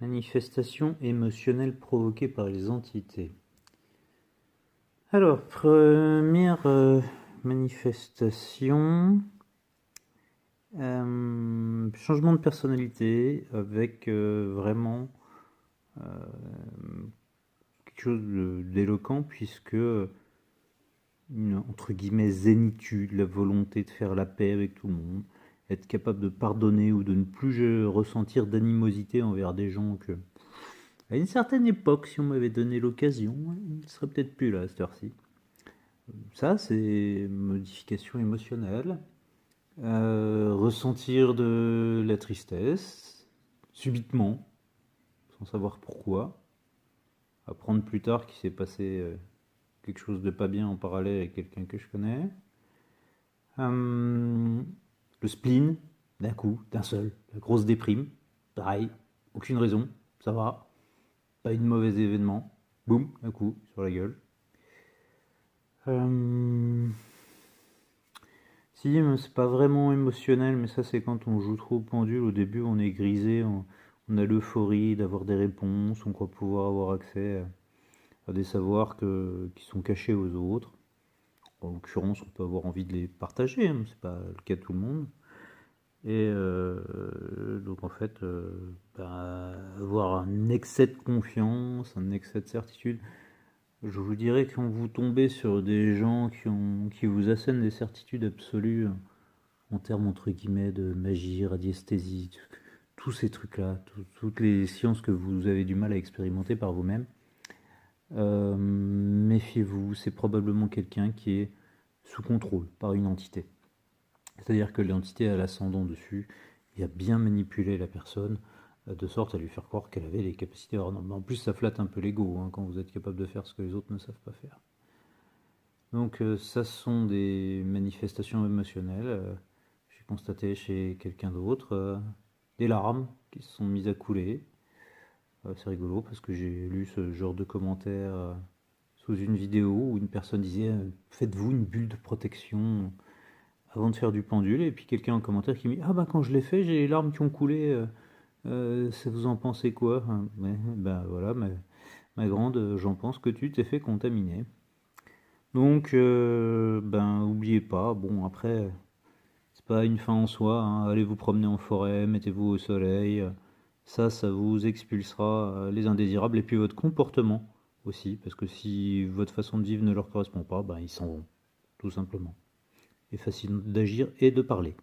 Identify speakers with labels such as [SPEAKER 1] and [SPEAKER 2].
[SPEAKER 1] Manifestation émotionnelle provoquée par les entités. Alors, première manifestation, changement de personnalité avec vraiment quelque chose d'éloquent puisque une entre guillemets zénitude, la volonté de faire la paix avec tout le monde, être capable de pardonner ou de ne plus ressentir d'animosité envers des gens que à une certaine époque, si on m'avait donné l'occasion, il ne serait peut-être plus là à cette heure-ci. Ça, c'est modification émotionnelle. Ressentir de la tristesse, subitement, sans savoir pourquoi. Apprendre plus tard qu'il s'est passé quelque chose de pas bien en parallèle avec quelqu'un que je connais. Le spleen, d'un coup, d'un seul. La grosse déprime, pareil, aucune raison, ça va. Pas eu de mauvais événement. Boum, d'un coup, sur la gueule. Si, mais c'est pas vraiment émotionnel, mais ça c'est quand on joue trop au pendule. Au début, on est grisé, on a l'euphorie d'avoir des réponses, on croit pouvoir avoir accès à des savoirs qui sont cachés aux autres. En l'occurrence, on peut avoir envie de les partager, hein, c'est pas le cas de tout le monde. Et donc en fait, avoir un excès de confiance, un excès de certitude. Je vous dirais que quand vous tombez sur des gens qui vous assènent des certitudes absolues en termes entre guillemets de magie, radiesthésie, tous ces trucs-là, toutes les sciences que vous avez du mal à expérimenter par vous-même, méfiez-vous, c'est probablement quelqu'un qui est sous contrôle par une entité. C'est-à-dire que l'entité a l'ascendant dessus et a bien manipulé la personne de sorte à lui faire croire qu'elle avait les capacités hors normes. En plus, ça flatte un peu l'ego hein, quand vous êtes capable de faire ce que les autres ne savent pas faire. Donc ça sont des manifestations émotionnelles. J'ai constaté chez quelqu'un d'autre des larmes qui se sont mises à couler. C'est rigolo parce que j'ai lu ce genre de commentaires sous une vidéo où une personne disait faites-vous une bulle de protection avant de faire du pendule, et puis quelqu'un en commentaire qui me dit ah bah quand je l'ai fait j'ai les larmes qui ont coulé, ça vous en pensez quoi? Ouais, ben voilà ma grande, j'en pense que tu t'es fait contaminer. Donc ben oubliez pas, bon après c'est pas une fin en soi, hein. Allez vous promener en forêt, mettez-vous au soleil, ça vous expulsera les indésirables et puis votre comportement aussi, parce que si votre façon de vivre ne leur correspond pas, ben ils s'en vont, tout simplement. Et facile d'agir et de parler.